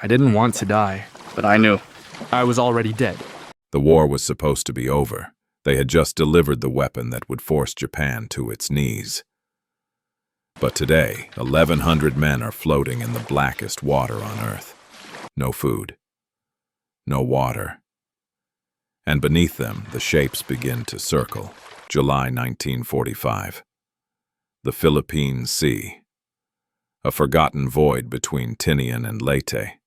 I didn't want to die, but I knew I was already dead. The war was supposed to be over. They had just delivered the weapon that would force Japan to its knees. But today, 1,100 men are floating in the blackest water on Earth. No food. No water. And beneath them, the shapes begin to circle. July 1945. The Philippine Sea. A forgotten void between Tinian and Leyte.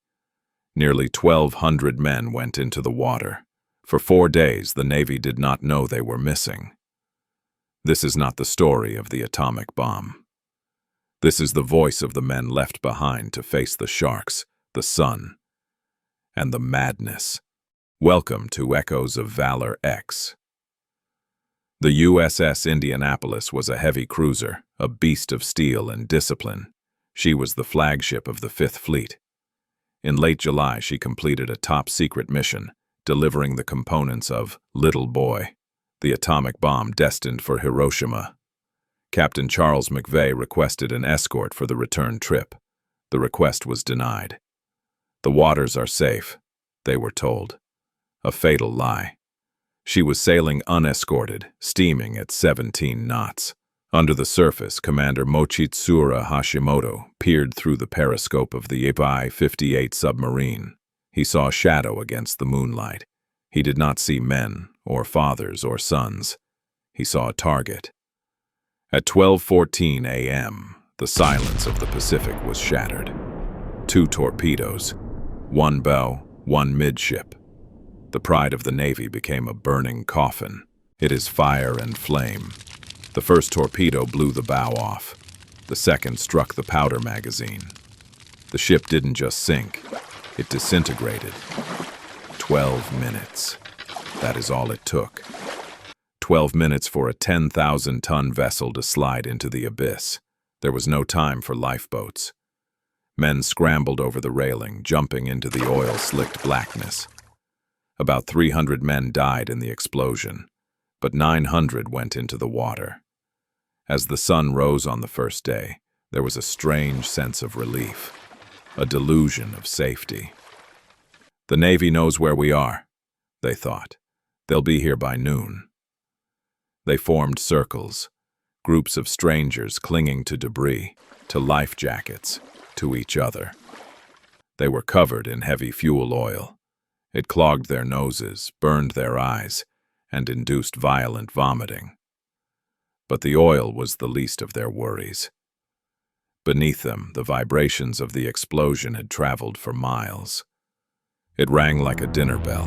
Nearly 1,200 men went into the water. For 4 days, the Navy did not know they were missing. This is not the story of the atomic bomb. This is the voice of the men left behind to face the sharks, the sun, and the madness. Welcome to Echoes of Valor X. The USS Indianapolis was a heavy cruiser, a beast of steel and discipline. She was the flagship of the Fifth Fleet. In late July, she completed a top-secret mission, delivering the components of Little Boy, the atomic bomb destined for Hiroshima. Captain Charles McVay requested an escort for the return trip. The request was denied. The waters are safe, they were told. A fatal lie. She was sailing unescorted, steaming at 17 knots. Under the surface, Commander Mochitsura Hashimoto peered through the periscope of the I-58 submarine. He saw a shadow against the moonlight. He did not see men, or fathers, or sons. He saw a target. At 12:14 a.m., the silence of the Pacific was shattered. 2 torpedoes, 1 bow, 1 midship. The pride of the Navy became a burning coffin. It is fire and flame. The first torpedo blew the bow off. The second struck the powder magazine. The ship didn't just sink, it disintegrated. 12 minutes. That is all it took. 12 minutes for a 10,000-ton vessel to slide into the abyss. There was no time for lifeboats. Men scrambled over the railing, jumping into the oil-slicked blackness. About 300 men died in the explosion, but 900 went into the water. As the sun rose on the first day, there was a strange sense of relief, a delusion of safety. The Navy knows where we are, they thought. They'll be here by noon. They formed circles, groups of strangers clinging to debris, to life jackets, to each other. They were covered in heavy fuel oil. It clogged their noses, burned their eyes, and induced violent vomiting. But the oil was the least of their worries. Beneath them, the vibrations of the explosion had traveled for miles. It rang like a dinner bell.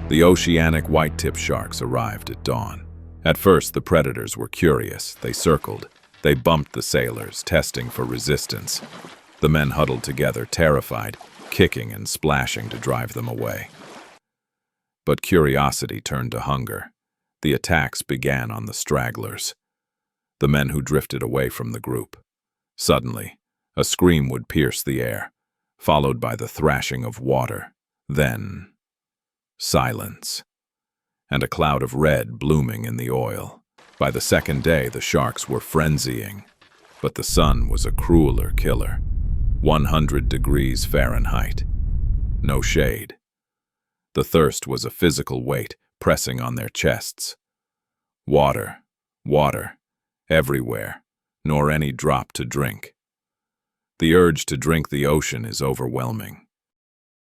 The oceanic white-tip sharks arrived at dawn. At first, the predators were curious. They circled. They bumped the sailors, testing for resistance. The men huddled together, terrified, kicking and splashing to drive them away. But curiosity turned to hunger. The attacks began on the stragglers, the men who drifted away from the group. Suddenly, a scream would pierce the air, followed by the thrashing of water. Then, silence, and a cloud of red blooming in the oil. By the second day, the sharks were frenzying, but the sun was a crueler killer. 100 degrees Fahrenheit. No shade. The thirst was a physical weight pressing on their chests. Water, water, everywhere, nor any drop to drink. The urge to drink the ocean is overwhelming.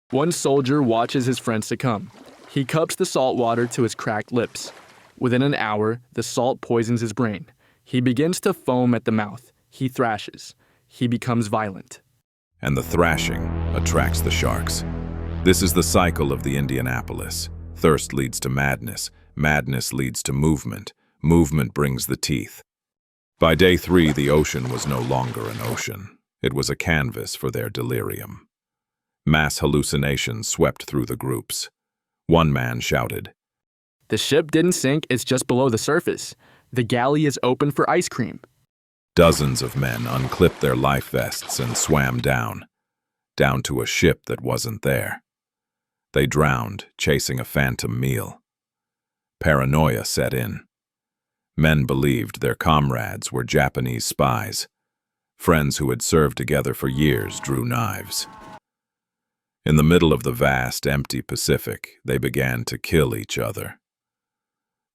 One soldier watches his friend succumb. He cups the salt water to his cracked lips. Within an hour, the salt poisons his brain. He begins to foam at the mouth. He thrashes. He becomes violent. And the thrashing attracts the sharks. This is the cycle of the Indianapolis. Thirst leads to madness. Madness leads to movement. Movement brings the teeth. By day 3, the ocean was no longer an ocean. It was a canvas for their delirium. Mass hallucinations swept through the groups. One man shouted, "The ship didn't sink, it's just below the surface. The galley is open for ice cream." Dozens of men unclipped their life vests and swam down to a ship that wasn't there. They drowned, chasing a phantom meal. Paranoia set in. Men believed their comrades were Japanese spies. Friends who had served together for years drew knives. In the middle of the vast, empty Pacific, they began to kill each other.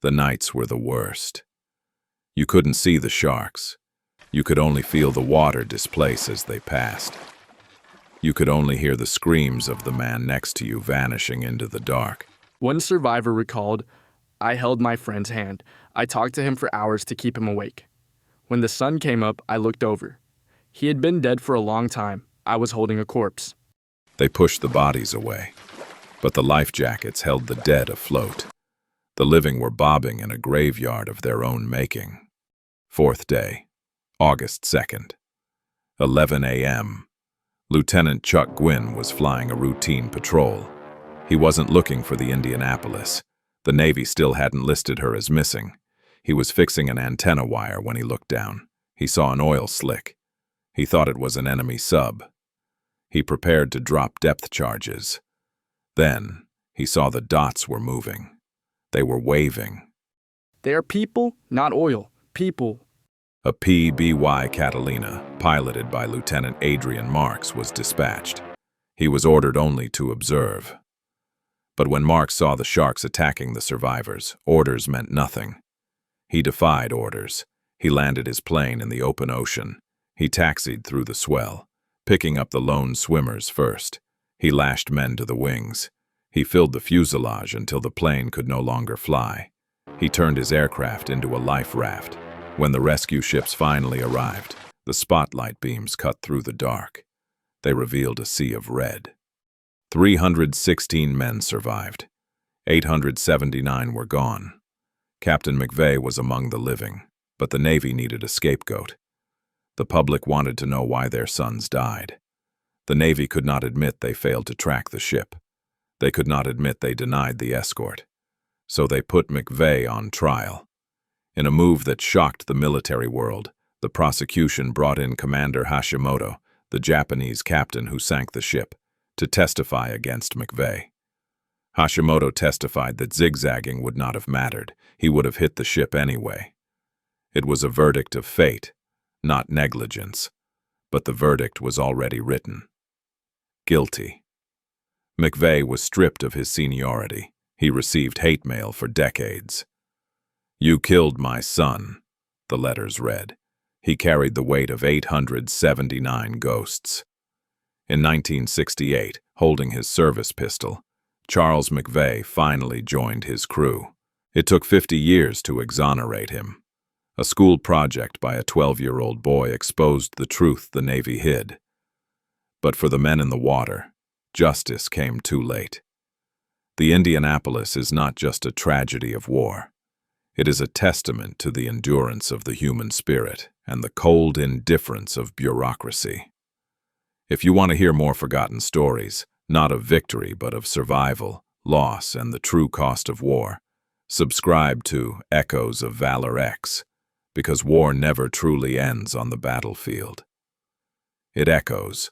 The nights were the worst. You couldn't see the sharks. You could only feel the water displace as they passed. You could only hear the screams of the man next to you vanishing into the dark. One survivor recalled, "I held my friend's hand. I talked to him for hours to keep him awake. When the sun came up, I looked over. He had been dead for a long time. I was holding a corpse." They pushed the bodies away, but the life jackets held the dead afloat. The living were bobbing in a graveyard of their own making. Fourth day, August 2nd, 11 a.m. Lieutenant Chuck Gwynn was flying a routine patrol. He wasn't looking for the Indianapolis. The Navy still hadn't listed her as missing. He was fixing an antenna wire when he looked down. He saw an oil slick. He thought it was an enemy sub. He prepared to drop depth charges. Then, he saw the dots were moving. They were waving. "They are people, not oil. People." A PBY Catalina, piloted by Lieutenant Adrian Marks, was dispatched. He was ordered only to observe. But when Marks saw the sharks attacking the survivors, orders meant nothing. He defied orders. He landed his plane in the open ocean. He taxied through the swell, picking up the lone swimmers first. He lashed men to the wings. He filled the fuselage until the plane could no longer fly. He turned his aircraft into a life raft. When the rescue ships finally arrived, the spotlight beams cut through the dark. They revealed a sea of red. 316 men survived. 879 were gone. Captain McVay was among the living, but the Navy needed a scapegoat. The public wanted to know why their sons died. The Navy could not admit they failed to track the ship. They could not admit they denied the escort. So they put McVay on trial. In a move that shocked the military world, the prosecution brought in Commander Hashimoto, the Japanese captain who sank the ship, to testify against McVay. Hashimoto testified that zigzagging would not have mattered. He would have hit the ship anyway. It was a verdict of fate, not negligence, but the verdict was already written. Guilty. McVay was stripped of his seniority. He received hate mail for decades. "You killed my son," the letters read. He carried the weight of 879 ghosts. In 1968, holding his service pistol, Charles McVay finally joined his crew. It took 50 years to exonerate him. A school project by a 12-year-old boy exposed the truth the Navy hid. But for the men in the water, justice came too late. The Indianapolis is not just a tragedy of war. It is a testament to the endurance of the human spirit and the cold indifference of bureaucracy. If you want to hear more forgotten stories, not of victory but of survival, loss, and the true cost of war, subscribe to Echoes of Valor X, because war never truly ends on the battlefield. It echoes,